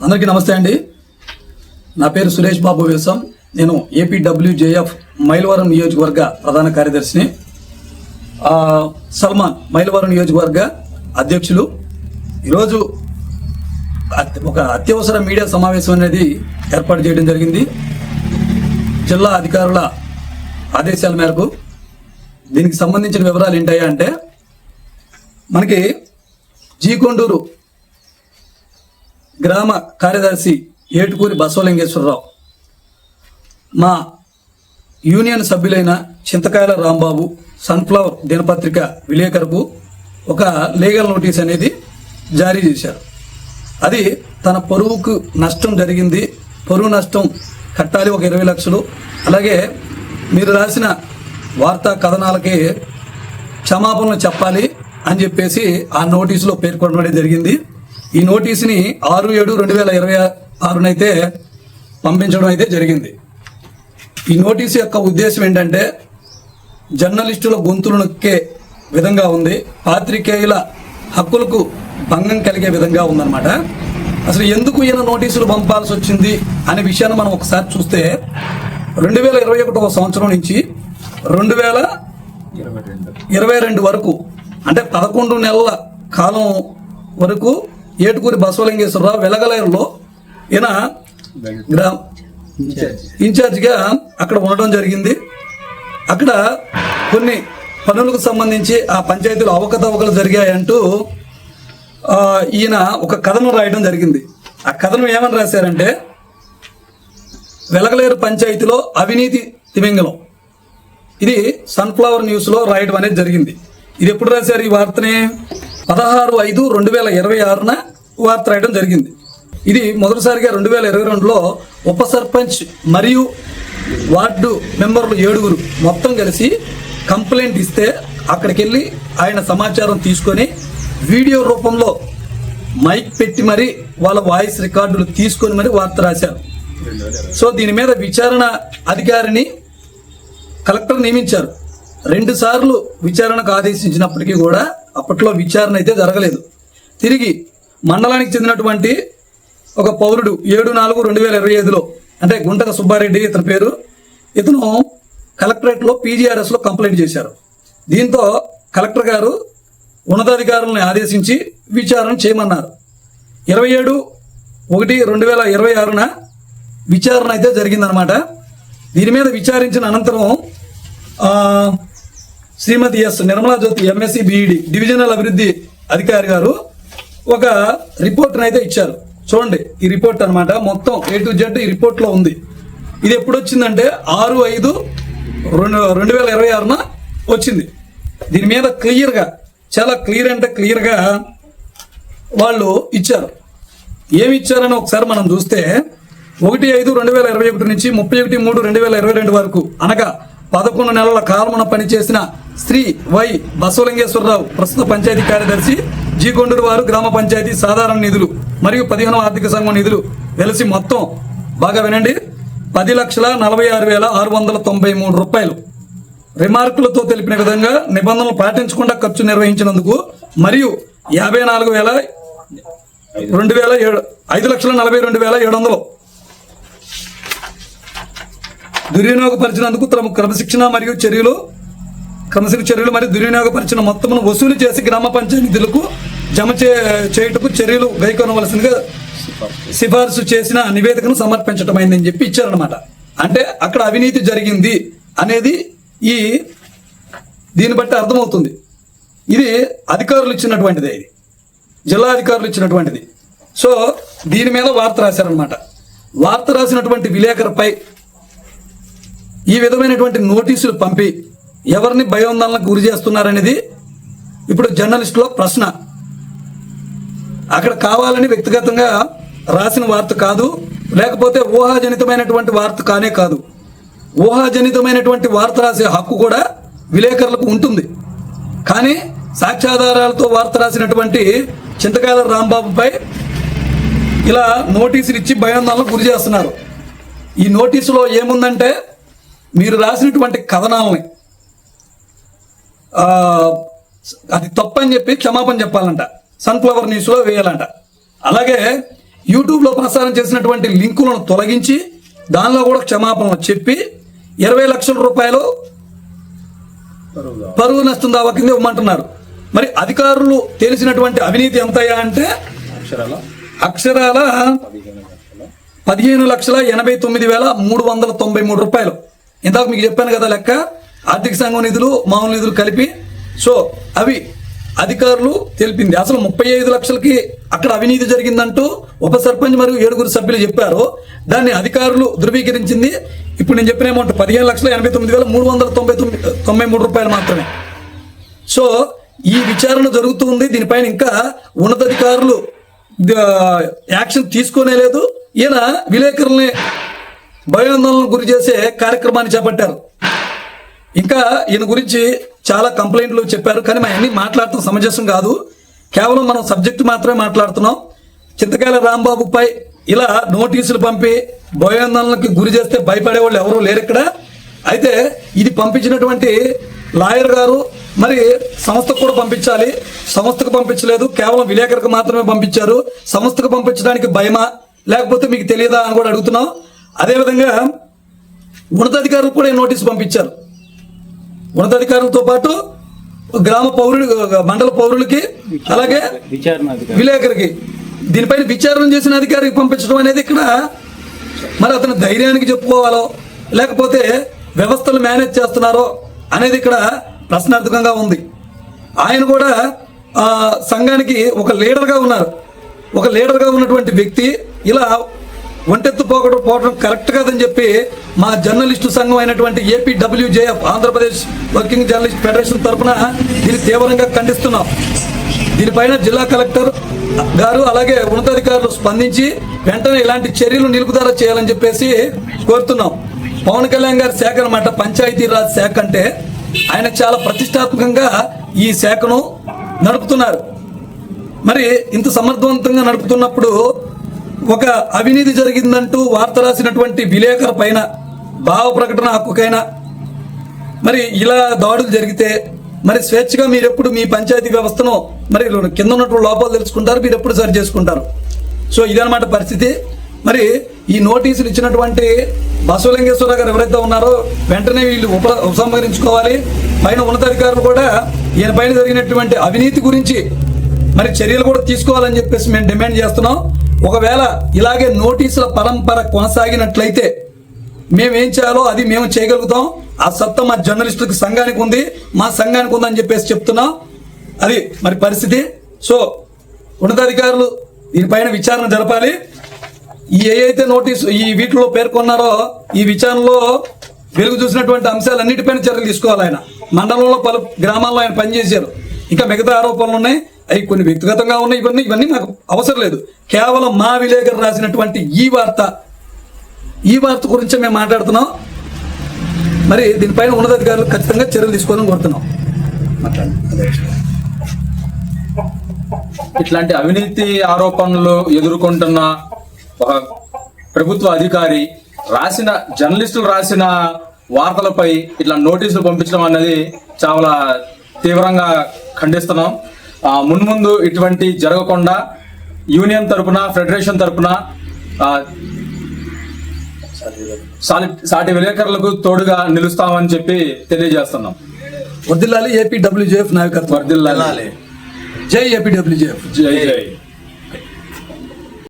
అందరికీ నమస్తే అండి. నా పేరు సురేష్ బాబు వేసం. నేను ఏపీడబ్ల్యూజేఎఫ్ మైలవరం నియోజకవర్గ ప్రధాన కార్యదర్శిని. సల్మాన్ మైలవరం నియోజకవర్గ అధ్యక్షులు. ఈరోజు ఒక అత్యవసర మీడియా సమావేశం అనేది ఏర్పాటు చేయడం జరిగింది జిల్లా అధికారుల ఆదేశాల మేరకు. దీనికి సంబంధించిన వివరాలు ఏంటయ్యా అంటే, మనకి జీకొండూరు గ్రామ కార్యదర్శి ఏటుకూరి బసవలింగేశ్వరరావు, మా యూనియన్ సభ్యులైన చింతకాయల రాంబాబు, సన్ఫ్లవర్ దినపత్రిక విలేకరుకు ఒక లీగల్ నోటీస్ అనేది జారీ చేశారు. అది తన పరువుకు నష్టం జరిగింది, పరువు నష్టం కట్టాలి ఒక 20 లక్షలు, అలాగే మీరు రాసిన వార్తా కథనాలకి క్షమాపణలు చెప్పాలి అని చెప్పేసి ఆ నోటీసులో పేర్కొనడం జరిగింది. ఈ నోటీసుని 6/7/2026 పంపించడం అయితే జరిగింది. ఈ నోటీసు యొక్క ఉద్దేశం ఏంటంటే, జర్నలిస్టుల గొంతులు నొక్కే విధంగా ఉంది, పాత్రికేయుల హక్కులకు భంగం కలిగే విధంగా ఉందన్నమాట. అసలు ఎందుకు ఈయన నోటీసులు పంపాల్సి వచ్చింది అనే విషయాన్ని మనం ఒకసారి చూస్తే, 2021 సంవత్సరం నుంచి 2022 వరకు, అంటే 11 నెలల కాలం వరకు ఏటుకూరి బసవలింగేశ్వరరావు వెలగలేరులో ఈయన ఇన్ఛార్జిగా అక్కడ ఉండడం జరిగింది. అక్కడ కొన్ని పనులకు సంబంధించి ఆ పంచాయతీలో అవకతవకలు జరిగాయంటూ ఈయన ఒక కథనం రాయడం జరిగింది. ఆ కథనం ఏమని రాశారంటే, వెలగలేరు పంచాయతీలో అవినీతి తిమింగలం. ఇది సన్ఫ్లవర్ న్యూస్లో రాయడం అనేది జరిగింది. ఇది ఎప్పుడు రాశారు ఈ వార్తని? 16/5/2026 వార్త రాయడం జరిగింది. ఇది మొదటిసారిగా 2022లో ఉప సర్పంచ్ మరియు వార్డు మెంబర్లు 7 మొత్తం కలిసి కంప్లైంట్ ఇస్తే అక్కడికి వెళ్ళి ఆయన సమాచారం తీసుకొని వీడియో రూపంలో మైక్ పెట్టి మరి వాళ్ళ వాయిస్ రికార్డులు తీసుకొని మరి వార్త రాశారు. సో దీని మీద విచారణ అధికారిని కలెక్టర్ నియమించారు. 2 సార్లు విచారణకు ఆదేశించినప్పటికీ కూడా అప్పట్లో విచారణ అయితే జరగలేదు. తిరిగి మండలానికి చెందినటువంటి ఒక పౌరుడు 7/4/2025లో, అంటే గుంటక సుబ్బారెడ్డి ఇతని పేరు, ఇతను కలెక్టరేట్లో PGRSలో కంప్లైంట్ చేశారు. దీంతో కలెక్టర్ గారు ఉన్నతాధికారులను ఆదేశించి విచారణ చేయమన్నారు. 27/1/2026 విచారణ అయితే జరిగిందనమాట. దీని మీద విచారించిన అనంతరం శ్రీమతి ఎస్ నిర్మలా జ్యోతి MSc BEd డివిజనల్ అభివృద్ధి అధికారి గారు ఒక రిపోర్ట్ని అయితే ఇచ్చారు. చూడండి ఈ రిపోర్ట్ అనమాట, మొత్తం A to Z ఈ రిపోర్ట్లో ఉంది. ఇది ఎప్పుడు వచ్చిందంటే 6/5/2026 వచ్చింది. దీని మీద క్లియర్గా, చాలా క్లియర్ అంటే క్లియర్గా వాళ్ళు ఇచ్చారు. ఏమి ఇచ్చారని ఒకసారి మనం చూస్తే, 1/5/2021 నుంచి 31/3/2022 వరకు, అనగా 11 నెలల కాలమున పనిచేసిన శ్రీ వై బసవలింగేశ్వరరావు, ప్రస్తుత పంచాయతీ కార్యదర్శి, జీకొండూరు వారు గ్రామ పంచాయతీ సాధారణ నిధులు మరియు 15వ ఆర్థిక సంఘం నిధులు వెలిసి మొత్తం, బాగా వినండి, 10,46,693 రూపాయలు రిమార్కులతో తెలిపిన విధంగా నిబంధనలు పాటించకుండా ఖర్చు నిర్వహించినందుకు మరియు 5,42,700 దుర్వినియోగపరిచినందుకు క్రమశిక్షణ చర్యలు మరియు దుర్వినియోగపరిచిన మొత్తమును వసూలు చేసి గ్రామ పంచాయతీ నిధులకు జమ చేయుటకు చర్యలు గైకొనవలసిందిగా సిఫార్సు చేసిన నివేదికను సమర్పించటమైందని చెప్పి ఇచ్చారనమాట. అంటే అక్కడ అవినీతి జరిగింది అనేది దీన్ని బట్టి అర్థమవుతుంది. ఇది అధికారులు ఇచ్చినటువంటిది, ఇది జిల్లా అధికారులు ఇచ్చినటువంటిది. సో దీని మీద వార్త రాశారనమాట. వార్త రాసినటువంటి విలేకరుపై ఈ విధమైనటువంటి నోటీసులు పంపి ఎవరిని భయోందనలకు గురి చేస్తున్నారనేది ఇప్పుడు జర్నలిస్టులో ప్రశ్న. అక్కడ కావాలని వ్యక్తిగతంగా రాసిన వార్త కాదు, లేకపోతే ఊహాజనితమైనటువంటి వార్త కానే కాదు. ఊహాజనితమైనటువంటి వార్త రాసే హక్కు కూడా విలేకరులకు ఉంటుంది. కానీ సాక్ష్యాధారాలతో వార్త రాసినటువంటి చింతకాయల రాంబాబుపై ఇలా నోటీసులు ఇచ్చి భయోందనలకు గురి చేస్తున్నారు. ఈ నోటీసులో ఏముందంటే, మీరు రాసినటువంటి కథనాలని అది తప్పని చెప్పి క్షమాపణ చెప్పాలంట, సన్ఫ్లవర్ న్యూస్లో వేయాలంట. అలాగే యూట్యూబ్లో ప్రసారం చేసినటువంటి లింకులను తొలగించి దానిలో కూడా క్షమాపణలు చెప్పి 20 లక్షల రూపాయలు పరువు నష్టం దావా కింద ఇవ్వమంటున్నారు. మరి అధికారులు తెలిసినటువంటి అవినీతి ఎంతయ్యా అంటే అక్షరాల 15,89,393 రూపాయలు. ఇందాక మీకు చెప్పాను కదా లెక్క, ఆర్థిక సంఘం నిధులు మామూలు నిధులు కలిపి. సో అవి అధికారులు తెలిపింది. అసలు 35 లక్షలకి అక్కడ అవినీతి జరిగిందంటూ ఉప సర్పంచ్ మరియు 7 సభ్యులు చెప్పారు. దాన్ని అధికారులు ధృవీకరించింది. ఇప్పుడు నేను చెప్పిన అమౌంట్ 15,89,393 రూపాయలు మాత్రమే. సో ఈ విచారణ జరుగుతుంది. దీనిపైన ఇంకా ఉన్నతాధికారులు యాక్షన్ తీసుకోనే లేదు. ఈయన విలేకరుల్ని భయాందోళనకు గురి చేసే కార్యక్రమాన్ని చేపట్టారు. ఇంకా ఈయన గురించి చాలా కంప్లైంట్లు చెప్పారు, కానీ మా అన్ని మాట్లాడటం సమంజసం కాదు. కేవలం మనం సబ్జెక్టు మాత్రమే మాట్లాడుతున్నాం. చింతకాయల రాంబాబుపై ఇలా నోటీసులు పంపి భయాందోళనకు గురి చేస్తే భయపడే వాళ్ళు ఎవరూ లేరు ఇక్కడ. అయితే ఇది పంపించినటువంటి లాయర్ గారు మరి సంస్థకు కూడా పంపించాలి. సంస్థకు పంపించలేదు, కేవలం విలేకరులకు మాత్రమే పంపించారు. సంస్థకు పంపించడానికి భయమా లేకపోతే మీకు తెలియదా అని కూడా అడుగుతున్నాం. అదేవిధంగా ఉన్నతాధికారులకు కూడా నోటీసు పంపించారు. ఉన్నతాధికారులతో పాటు గ్రామ పౌరులు, మండల పౌరులకి, అలాగే విలేకరికి దీనిపైన విచారణ చేసిన అధికారికి పంపించడం అనేది ఇక్కడ మరి అతను ధైర్యానికి చెప్పుకోవాలో లేకపోతే వ్యవస్థలు మేనేజ్ చేస్తున్నారో అనేది ఇక్కడ ప్రశ్నార్థకంగా ఉంది. ఆయన కూడా సంఘానికి ఒక లీడర్గా ఉన్నారు. ఒక లీడర్గా ఉన్నటువంటి వ్యక్తి ఇలా ఒంటెత్తు పోవడం కరెక్ట్ కాదని చెప్పి మా జర్నలిస్టు సంఘం అయినటువంటి APWJF Andhra Pradesh working journalist federation తరఫున దీన్ని తీవ్రంగా ఖండిస్తున్నాం. దీనిపైన జిల్లా కలెక్టర్ గారు అలాగే ఉన్నతాధికారులు స్పందించి వెంటనే ఇలాంటి చర్యలు నిలుపుదల చేయాలని చెప్పేసి కోరుతున్నాం. పవన్ కళ్యాణ్ గారి శాఖ అన్నమాట పంచాయతీరాజ్ శాఖ అంటే ఆయన చాలా ప్రతిష్టాత్మకంగా ఈ శాఖను నడుపుతున్నారు. మరి ఇంత సమర్థవంతంగా నడుపుతున్నప్పుడు ఒక అవినీతి జరిగిందంటూ వార్త రాసినటువంటి విలేకరు పైన భావ ప్రకటన హక్కుకైనా మరి ఇలా దాడులు జరిగితే మరి స్వేచ్ఛగా మీరెప్పుడు మీ పంచాయతీ వ్యవస్థను మరి కింద ఉన్నటువంటి లోపాలు తెలుసుకుంటారు, మీరు ఎప్పుడు సరి చేసుకుంటారు. సో ఇదన్నమాట పరిస్థితి. మరి ఈ నోటీసులు ఇచ్చినటువంటి బసవలింగేశ్వర గారు ఎవరైతే ఉన్నారో వెంటనే వీళ్ళు ఉపసంహరించుకోవాలి. పైన ఉన్నతాధికారులు కూడా ఈయన పైన జరిగినటువంటి అవినీతి గురించి మరి చర్యలు కూడా తీసుకోవాలని చెప్పేసి మేము డిమాండ్ చేస్తున్నాం. ఒకవేళ ఇలాగే నోటీసుల పరంపర కొనసాగినట్లయితే మేమేం చేయాలో అది మేము చేయగలుగుతాం. ఆ సత్తా మా జర్నలిస్టులకు సంఘానికి ఉంది, మా సంఘానికి ఉందని చెప్పేసి చెప్తున్నాం. అది మరి పరిస్థితి. సో ఉన్నతాధికారులు దీనిపైన విచారణ జరపాలి. ఏదైతే నోటీసు ఈ వీటిలో పేర్కొన్నారో ఈ విచారణలో వెలుగు చూసినటువంటి అంశాలన్నిటిపైన చర్యలు తీసుకోవాలి. ఆయన మండలంలో పలు గ్రామాల్లో ఆయన పనిచేశారు. ఇంకా మిగతా ఆరోపణలు ఉన్నాయి, అవి కొన్ని వ్యక్తిగతంగా ఉన్నాయి. ఇవన్నీ మాకు అవసరం లేదు. కేవలం మా విలేకరు రాసినటువంటి ఈ వార్త గురించే మేము మాట్లాడుతున్నాం. మరి దీనిపైన ఉన్నతాధికారులు ఖచ్చితంగా చర్యలు తీసుకోవాలని కోరుతున్నాం. ఇట్లాంటి అవినీతి ఆరోపణలు ఎదుర్కొంటున్న ఒక ప్రభుత్వ అధికారి జర్నలిస్టులు రాసిన వార్తలపై ఇట్లా నోటీసులు పంపించడం అనేది చాలా తీవ్రంగా ఖండిస్తున్నాం. మున్ముందు ఇటువంటి జరగకుండా యూనియన్ తరపున, ఫెడరేషన్ తరపున సాటి విలేకరులకు తోడుగా నిలుస్తామని చెప్పి తెలియజేస్తున్నాం. వర్ధిల్లాలి ఏపీడబ్ల్యూజేఎఫ్ నాయకత్వం. వర్ధిల్లాలి. జై ఏపీడబ్ల్యూజేఎఫ్. జై జై.